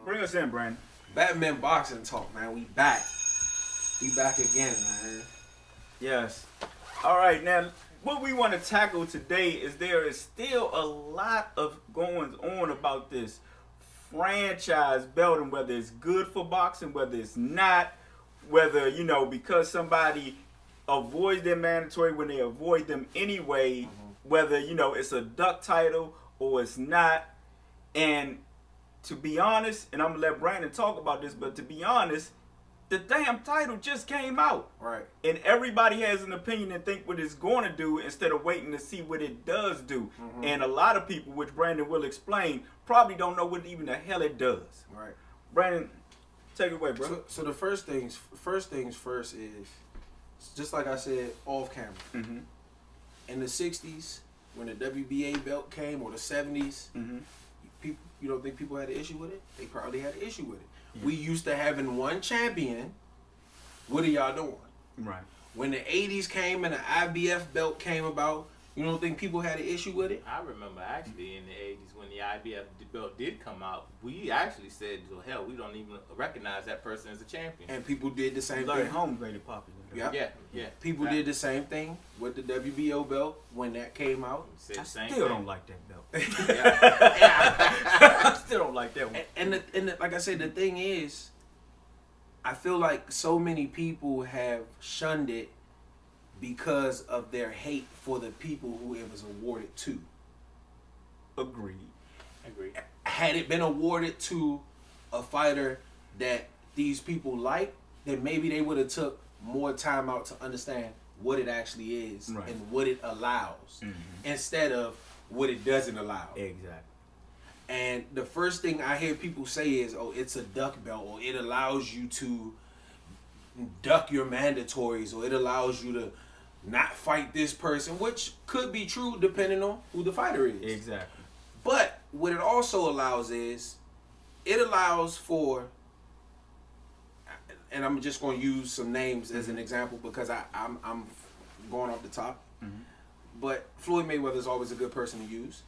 Bring us in, Brandon. Batman boxing talk, man. We back. We back again, man. Yes. All right, now what we want to tackle today is there is still a lot of goings on about this franchise belt and whether it's good for boxing, whether it's not, whether, you know, because somebody avoids their mandatory when they avoid them anyway, whether, you know, it's a duck title or it's not. And to be honest, and I'm going to let Brandon talk about this, but to be honest, the damn title just came out. Right. And everybody has an opinion and think what it's going to do instead of waiting to see what it does do. And a lot of people, which Brandon will explain, probably don't know what even the hell it does. Right. Brandon, take it away, bro. So the first things first is, just like I said, off camera. In the 60s, when the WBA belt came, or the 70s, people, you don't think people had an issue with it? They probably had an issue with it. We used to having one champion. What are y'all doing? Right. When the 80s came and the IBF belt came about, you don't think people had an issue with it? I remember actually in the 80s when the IBF belt did come out, we actually said, well, hell, we don't even recognize that person as a champion. And people did the same Larry thing. Holmes made it popular. Yeah. People did the same thing with the WBO belt when that came out. I still don't like that belt. I still don't like that one. And like I said, the thing is, I feel like so many people have shunned it because of their hate for the people who it was awarded to. Agreed. Had it been awarded to a fighter that these people like, then maybe they would have took more time out to understand what it actually is and what it allows instead of what it doesn't allow. Exactly. And the first thing I hear people say is, oh, it's a duck belt, or it allows you to duck your mandatories, or it allows you to not fight this person, which could be true depending on who the fighter is. Exactly. But what it also allows is, it allows for, and I'm just going to use some names as an example because I'm going off the top. But Floyd Mayweather is always a good person to use,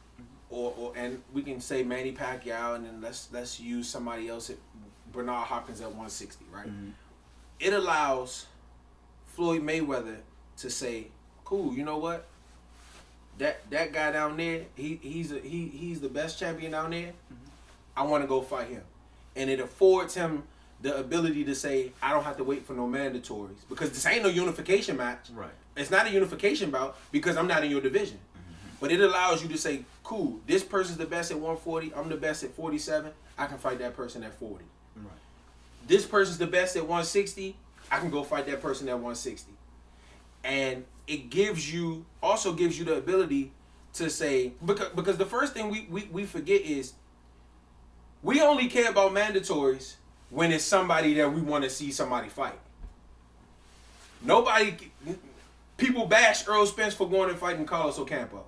or and we can say Manny Pacquiao, and then let's use somebody else, at Bernard Hopkins at 160, right? It allows Floyd Mayweather to say, cool, you know what? That guy down there, he's the best champion down there. I want to go fight him, and it affords him the ability to say, I don't have to wait for no mandatories because this ain't no unification match. Right. It's not a unification bout because I'm not in your division. But it allows you to say, cool, this person's the best at 140. I'm the best at 47. I can fight that person at 40. Right. This person's the best at 160. I can go fight that person at 160. And it also gives you the ability to say, because the first thing we forget is we only care about mandatories when it's somebody that we want to see somebody fight. People bash Earl Spence for going and fighting Carlos Ocampo.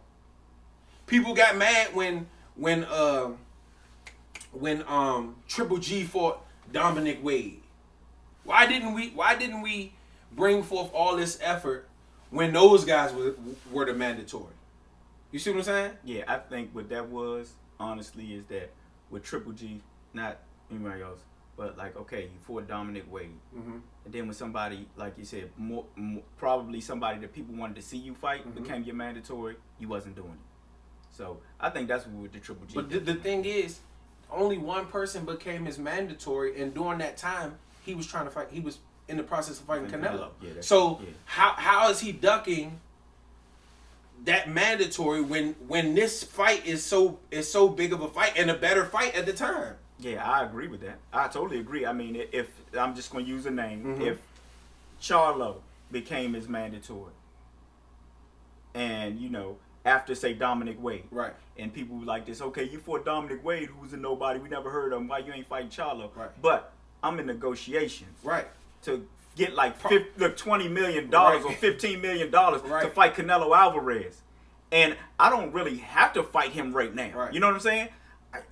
People got mad when Triple G fought Dominic Wade. Why didn't we bring forth all this effort when those guys were the mandatory? You see what I'm saying? Yeah, I think what that was, honestly, is that with Triple G, not anybody else, but like, okay, you fought Dominic Wade. And then when somebody, like you said, probably somebody that people wanted to see you fight became your mandatory, you wasn't doing it. So I think that's what with the Triple G. But the thing is, only one person became his mandatory, and during that time, he was trying to fight. He was in the process of fighting Canelo. How is he ducking that mandatory when this fight is so big of a fight and a better fight at the time? Yeah, I agree with that. I totally agree. I mean, if I'm just going to use a name, if Charlo became his mandatory, and, you know, after, say, Dominic Wade, right, and people were like this, okay, you fought Dominic Wade, who's a nobody, we never heard of him, why you ain't fighting Charlo? Right. But I'm in negotiations, right, to get like $20 million or $15 million to fight Canelo Alvarez, and I don't really have to fight him right now. Right. You know what I'm saying?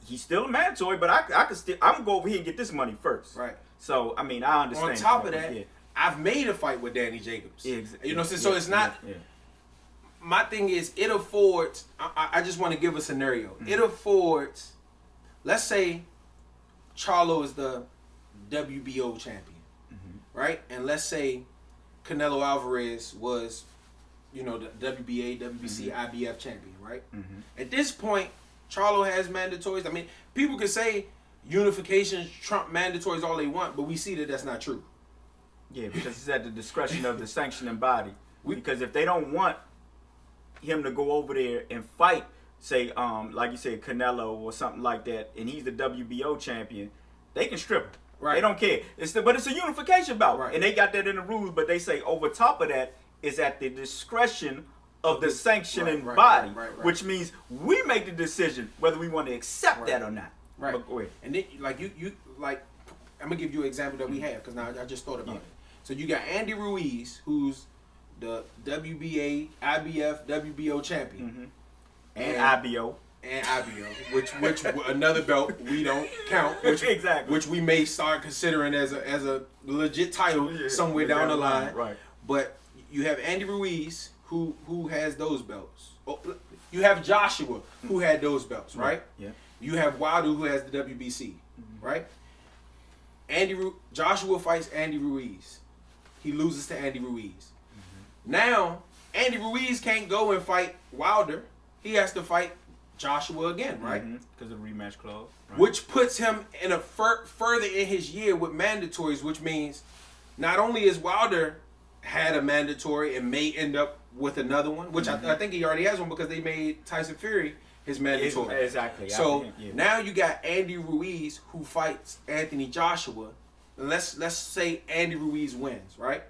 He's still a mandatory, but I can still. I'm gonna go over here and get this money first. Right. So I mean, I understand. On top of that, I've made a fight with Danny Jacobs. You know, so it's not. My thing is, it affords. I just want to give a scenario. It affords. Let's say Charlo is the WBO champion, right? And let's say Canelo Alvarez was, the WBA, WBC, IBF champion, right? At this point, Charlo has mandatories. I mean, people can say unification trump mandatories all they want, but we see that that's not true. Yeah, because it's at the discretion of the sanctioning body. Because if they don't want him to go over there and fight, say, like you said, Canelo or something like that, and he's the WBO champion, they can strip him. Right. They don't care. But it's a unification bout, right. And they got that in the rules. But they say over top of that is at the discretion of the sanctioning body, right. which means we make the decision whether we want to accept that or not. Right. But go ahead. And then, like you like, I'm gonna give you an example that we have because now I just thought about it. So you got Andy Ruiz, who's the WBA, IBF, WBO champion, and IBO. And IBO, which another belt we don't count, which we may start considering as a legit title somewhere down the line. Right. But you have Andy Ruiz who has those belts. Oh, you have Joshua who had those belts, right? Yeah. You have Wilder who has the WBC, right? Joshua fights Andy Ruiz. He loses to Andy Ruiz. Now Andy Ruiz can't go and fight Wilder. He has to fight Joshua again, right? Because of the rematch clause. Right. Which puts him in a further in his year with mandatories, which means not only is Wilder had a mandatory and may end up with another one, which I think he already has one because they made Tyson Fury his mandatory. Exactly. So now you got Andy Ruiz who fights Anthony Joshua. Let's say Andy Ruiz wins, right?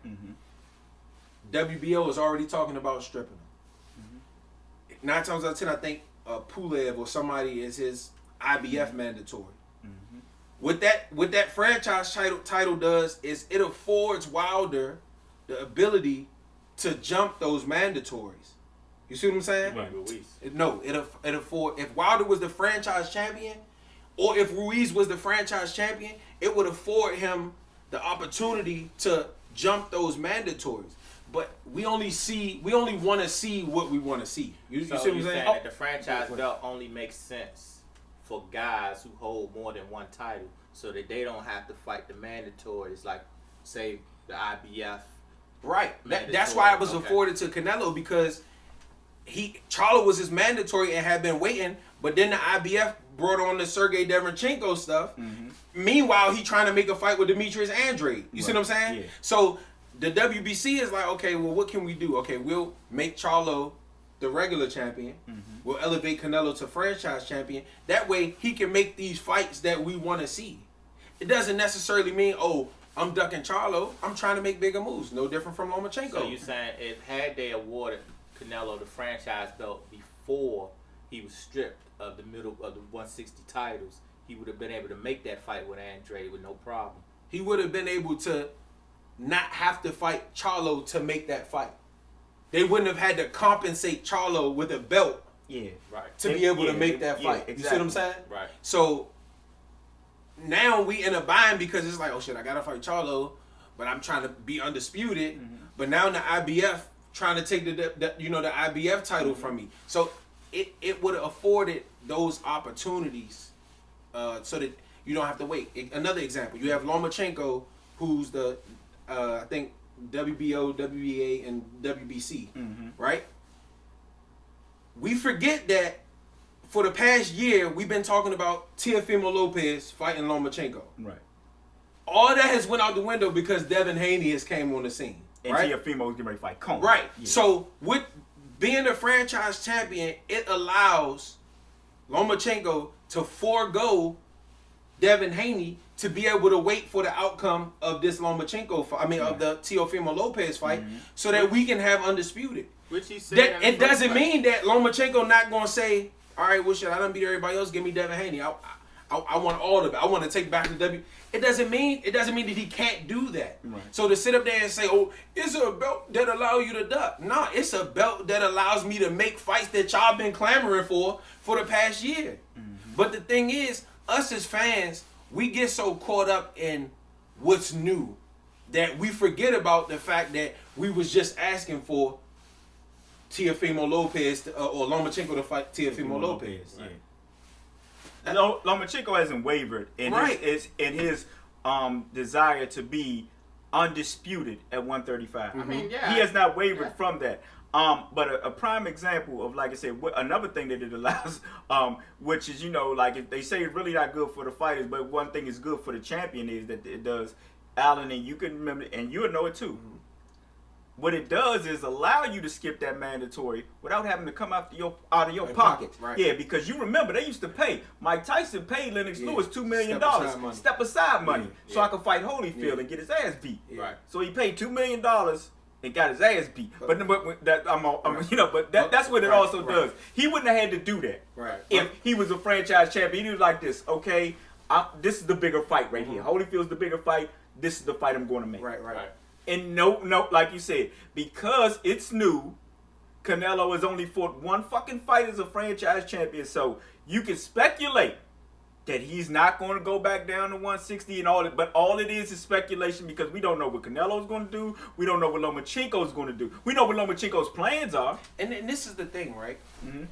WBO is already talking about stripping him. 9 times out of 10, I think Pulev or somebody is his IBF mandatory. What that franchise title does is it affords Wilder the ability to jump those mandatories. You see what I'm saying? Right. Ruiz. No, it afford if Wilder was the franchise champion, or if Ruiz was the franchise champion, it would afford him the opportunity to jump those mandatories. But we only want to see what we want to see. You see what I'm saying? That the franchise belt only makes sense for guys who hold more than one title, so that they don't have to fight the mandatories, like say the IBF. Right. That's why it was afforded to Canelo, because Charlo was his mandatory and had been waiting, but then the IBF brought on the Sergey Devenchenko stuff. Meanwhile, he trying to make a fight with Demetrius Andrade. You see what I'm saying? Yeah. So the WBC is like, okay, well, what can we do? Okay, we'll make Charlo the regular champion. We'll elevate Canelo to franchise champion. That way, he can make these fights that we want to see. It doesn't necessarily mean, oh, I'm ducking Charlo. I'm trying to make bigger moves. No different from Lomachenko. So you're saying had they awarded Canelo the franchise belt before he was stripped of the middle of the 160 titles, he would have been able to make that fight with Andrade with no problem. He would have been able to not have to fight Charlo to make that fight. They wouldn't have had to compensate Charlo with a belt to be able to make that fight. Exactly. You see what I'm saying? Right. So now we in a bind because it's like, oh shit, I gotta fight Charlo, but I'm trying to be undisputed. But now the IBF trying to take the IBF title from me. So it would have afforded those opportunities so that you don't have to wait. Another example, you have Lomachenko, who's the I think WBO, WBA, and WBC, right? We forget that for the past year, we've been talking about Teofimo Lopez fighting Lomachenko. Right. All that has went out the window because Devin Haney has came on the scene. And right? Teofimo was getting ready to fight Conan. Right. Yeah. So with being the franchise champion, it allows Lomachenko to forego Devin Haney to be able to wait for the outcome of this Lomachenko fight. I mean, of the Teofimo Lopez fight, so that we can have undisputed. Which he said. That it doesn't mean that Lomachenko not gonna say, all right, well, shit, I done beat everybody else. Give me Devin Haney. I want all of it. I want to take back the W. It doesn't mean that he can't do that. Right. So to sit up there and say, oh, it's a belt that allows you to duck. Nah, it's a belt that allows me to make fights that y'all been clamoring for the past year. But the thing is, us as fans, we get so caught up in what's new that we forget about the fact that we was just asking for Teofimo Lopez or Lomachenko to fight Teofimo Lopez. Yeah. Lomachenko hasn't wavered in his desire to be undisputed at 135. I mean, he has not wavered from that. But a prime example of, like I said, another thing that it allows, which is, like if they say it's really not good for the fighters, but one thing is good for the champion is that it does, Allen, and you can remember, and you'll know it too. Mm-hmm. What it does is allow you to skip that mandatory without having to come out of your pocket. Right. Yeah, because you remember they used to pay. Mike Tyson paid Lennox Lewis $2 million, step aside money, so I could fight Holyfield and get his ass beat. Yeah. Right. So he paid $2 million and got his ass beat. But that's what it also does. He wouldn't have had to do that. Right. If he was a franchise champion, he was like this. Okay, this is the bigger fight right here. Holyfield's the bigger fight. This is the fight I'm going to make. Right. And no, like you said, because it's new, Canelo has only fought one fucking fight as a franchise champion. So you can speculate that he's not going to go back down to 160 and all that. But all it is speculation because we don't know what Canelo's going to do. We don't know what Lomachenko's going to do. We know what Lomachenko's plans are. And this is the thing, right? Mm-hmm.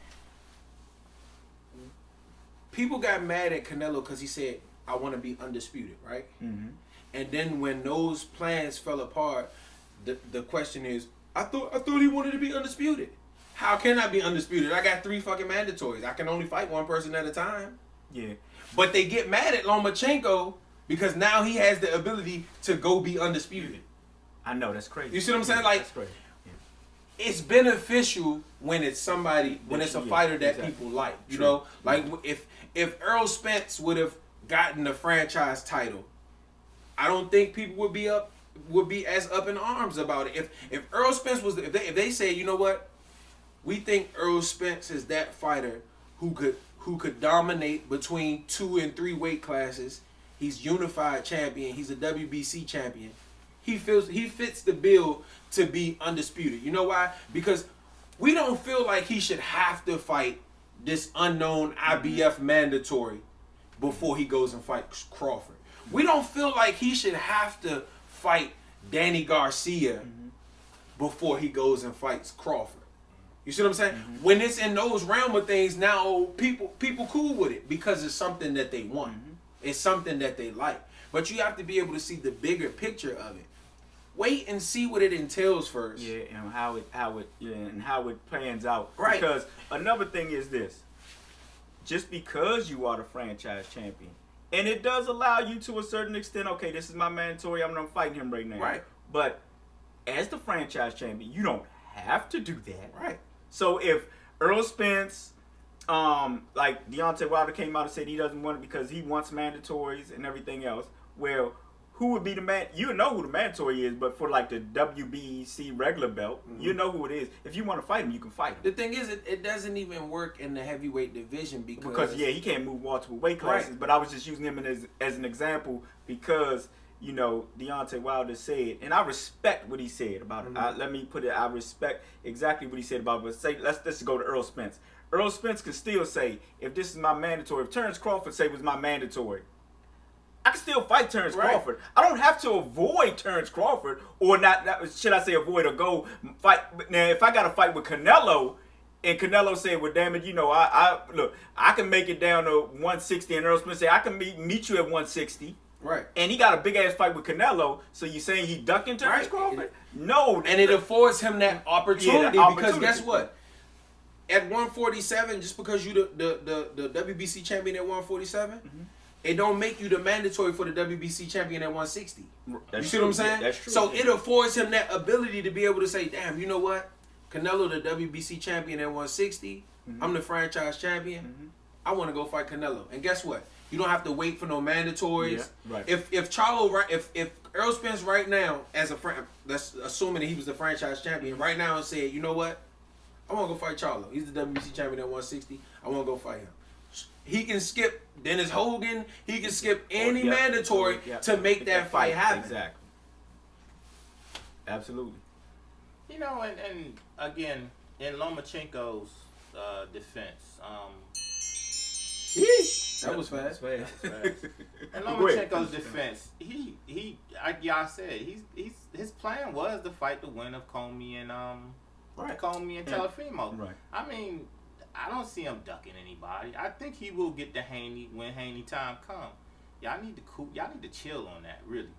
People got mad at Canelo because he said, I want to be undisputed, right? Mm-hmm. And then when those plans fell apart, the question is, I thought he wanted to be undisputed. How can I be undisputed? I got 3 fucking mandatories. I can only fight one person at a time. Yeah. But they get mad at Lomachenko because now he has the ability to go be undisputed. I know, that's crazy. You see what I'm saying? Like, that's crazy. Yeah. It's beneficial when it's somebody, when it's a fighter that people like. You know? Like, if Earl Spence would have gotten the franchise title, I don't think people would be as up in arms about it. If Earl Spence was, if they say, you know what, we think Earl Spence is that fighter who could dominate between 2 and 3 weight classes. He's unified champion. He's a WBC champion. He fits the bill to be undisputed. You know why? Because we don't feel like he should have to fight this unknown IBF mandatory before he goes and fights Crawford. We don't feel like he should have to fight Danny Garcia before he goes and fights Crawford. You see what I'm saying? Mm-hmm. When it's in those realm of things, now people cool with it because it's something that they want. Mm-hmm. It's something that they like. But you have to be able to see the bigger picture of it. Wait and see what it entails first. Yeah, and how it plans out. Right. Because another thing is this: just because you are the franchise champion. And it does allow you to a certain extent, okay, this is my mandatory, I'm not fighting him right now. Right. But as the franchise champion, you don't have to do that. Right. So if Earl Spence, like Deontay Wilder came out and said he doesn't want it because he wants mandatories and everything else, well, who would be the man? You know who the mandatory is, but for like the WBC regular belt, you know who it is. If you want to fight him, you can fight him. The thing is, it doesn't even work in the heavyweight division because he can't move multiple weight classes. Right. But I was just using him as an example because Deontay Wilder said, and I respect what he said about it. Let me put it. I respect exactly what he said about it. But say let's go to Earl Spence. Earl Spence can still say, if this is my mandatory, if Terrence Crawford say it was my mandatory, I can still fight Terrence Crawford. I don't have to avoid Terrence Crawford or not. Should I say avoid or go fight? Now, if I got to fight with Canelo, and Canelo said, "Well, damn it, I can make it down to 160," and Earl Spence say, "I can meet you at 160." Right. And he got a big ass fight with Canelo. So you saying he ducking Terrence Crawford? No. And it affords him that opportunity because guess what? At 147, just because you the WBC champion at 147. It don't make you the mandatory for the WBC champion at 160. You see what I'm saying? That's true. So it affords him that ability to be able to say, damn, you know what? Canelo, the WBC champion at 160. I'm the franchise champion. I want to go fight Canelo. And guess what? You don't have to wait for no mandatories. Yeah, right. If Earl Spence right now, that's assuming that he was the franchise champion, right now and said, you know what? I want to go fight Charlo. He's the WBC champion at 160. I want to go fight him. He can skip Dennis Hogan. He can skip any mandatory to make that fight happen. Exactly. Absolutely. And again, in Lomachenko's defense, that was fast. In Lomachenko's defense, y'all said his plan was to fight the winner of Comey and Comey and Teofimo. Right. I mean, I don't see him ducking anybody. I think he will get the Haney when Haney time comes. Y'all need to cool. Y'all need to chill on that. Really,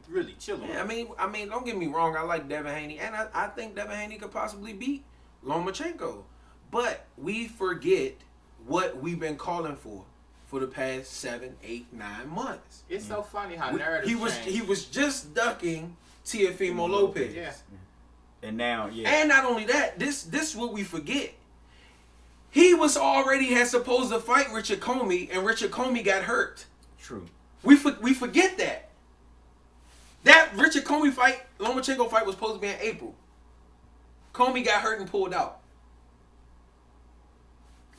really chill on. Yeah, that. I mean, don't get me wrong. I like Devin Haney, and I think Devin Haney could possibly beat Lomachenko, but we forget what we've been calling for the past 7, 8, 9 months. It's so funny how narrative he was just ducking Teofimo Lopez. Yeah. And now, And not only that, this is what we forget. He was already had supposed to fight Richard Comey, and Richard Comey got hurt. True. We forget that. That Richard Comey fight, Lomachenko fight, was supposed to be in April. Comey got hurt and pulled out.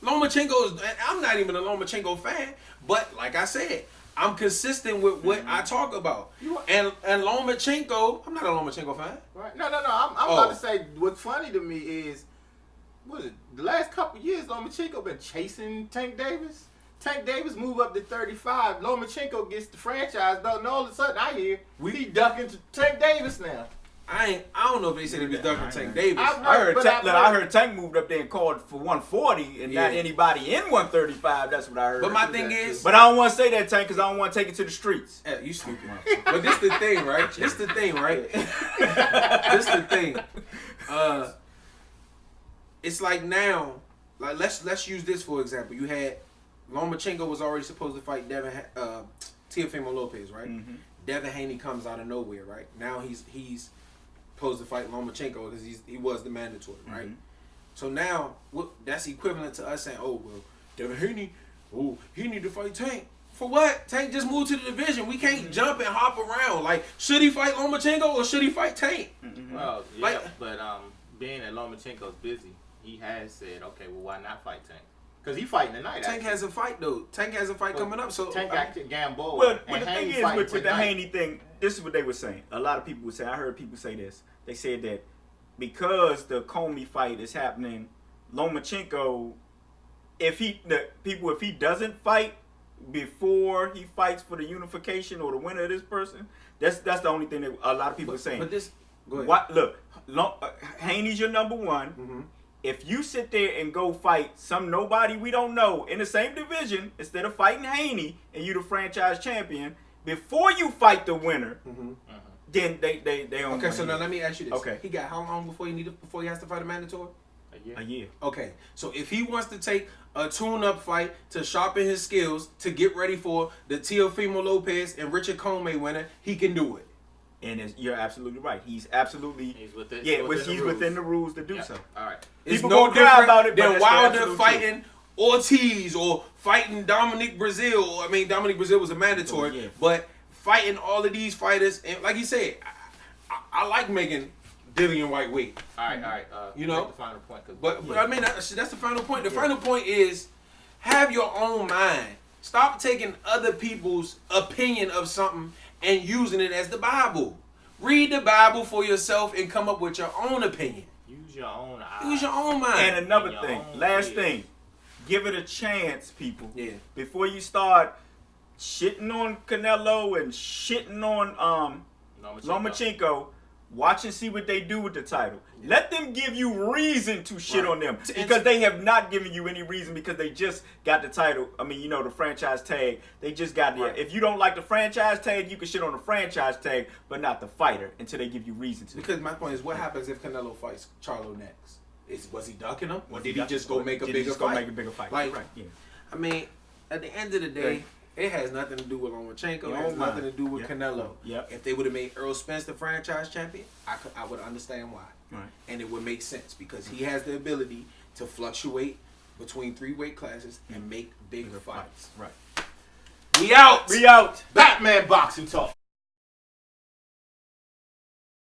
I'm not even a Lomachenko fan, but like I said, I'm consistent with what I talk about. And Lomachenko, I'm not a Lomachenko fan. Right. No. I'm about to say what's funny to me is, what is it? The last couple years, Lomachenko been chasing Tank Davis. Tank Davis move up to 35. Lomachenko gets the franchise belt, and all of a sudden I hear he ducking to Tank Davis now. I don't know if they said he was ducking Tank Davis. I heard Tank moved up there and called for 140 and not anybody in 135. That's what I heard. But my thing is, but I don't want to say that, Tank, because I don't want to take it to the streets. Yeah, you stupid. But this the thing, right? This the thing. It's like now, like let's use this for example. You had Lomachenko was already supposed to fight Teofimo Lopez, right? Mm-hmm. Devin Haney comes out of nowhere, right? Now he's supposed to fight Lomachenko because he was the mandatory, right? Mm-hmm. So now that's equivalent to us saying, oh well, Devin Haney, he need to fight Tank. For what? Tank just moved to the division. We can't jump and hop around. Like, should he fight Lomachenko or should he fight Tank? Mm-hmm. Well, yeah, but being that Lomachenko's busy, he has said, okay, well, why not fight Tank? Because he fighting tonight. Tank has a fight though. Tank has a fight coming up. So Tank got Gamboa. Well, the thing is with the Haney thing, this is what they were saying. A lot of people would say. I heard people say this. They said that because the Comey fight is happening, Lomachenko, if he doesn't fight before he fights for the unification or the winner of this person, that's the only thing that a lot of people are saying. But this, go ahead. Haney's your number one. Mm-hmm. If you sit there and go fight some nobody we don't know in the same division, instead of fighting Haney and you the franchise champion, before you fight the winner, then they don't. Okay, so now let me ask you this. Okay. He got how long before he has to fight a mandatory? A year. Okay, so if he wants to take a tune-up fight to sharpen his skills to get ready for the Teofimo Lopez and Richard Comey winner, he can do it. And you're absolutely right. He's within the rules to do so. All right. It's People no go cry about it, than but Wilder fighting Ortiz or fighting Dominic Brazil. I mean, Dominic Brazil was a mandatory, but fighting all of these fighters, and like you said, I like making Dillian White wait. All right. You know, the final point. But I mean, that's the final point. The final point is have your own mind. Stop taking other people's opinion of something and using it as the Bible. Read the Bible for yourself and come up with your own opinion. Use your own eyes. Use your own mind. And another thing, last thing, give it a chance, people. Yeah. Before you start shitting on Canelo and shitting on Lomachenko, watch and see what they do with the title. Let them give you reason to shit on them, because they have not given you any reason, because they just got the title. I mean, the franchise tag. They just got it. If you don't like the franchise tag, you can shit on the franchise tag, but not the fighter until they give you reason to. Because my point is, what happens if Canelo fights Charlo next? Was he ducking him, or did he just go make a bigger fight? Like, right. Yeah. I mean, at the end of the day, it has nothing to do with Lomachenko. It has nothing to do with Canelo. Yep. If they would have made Earl Spence the franchise champion, I would understand why. Right. And it would make sense because he has the ability to fluctuate between 3 weight classes and make bigger fights. Right. We out. We out. Batman boxing talk.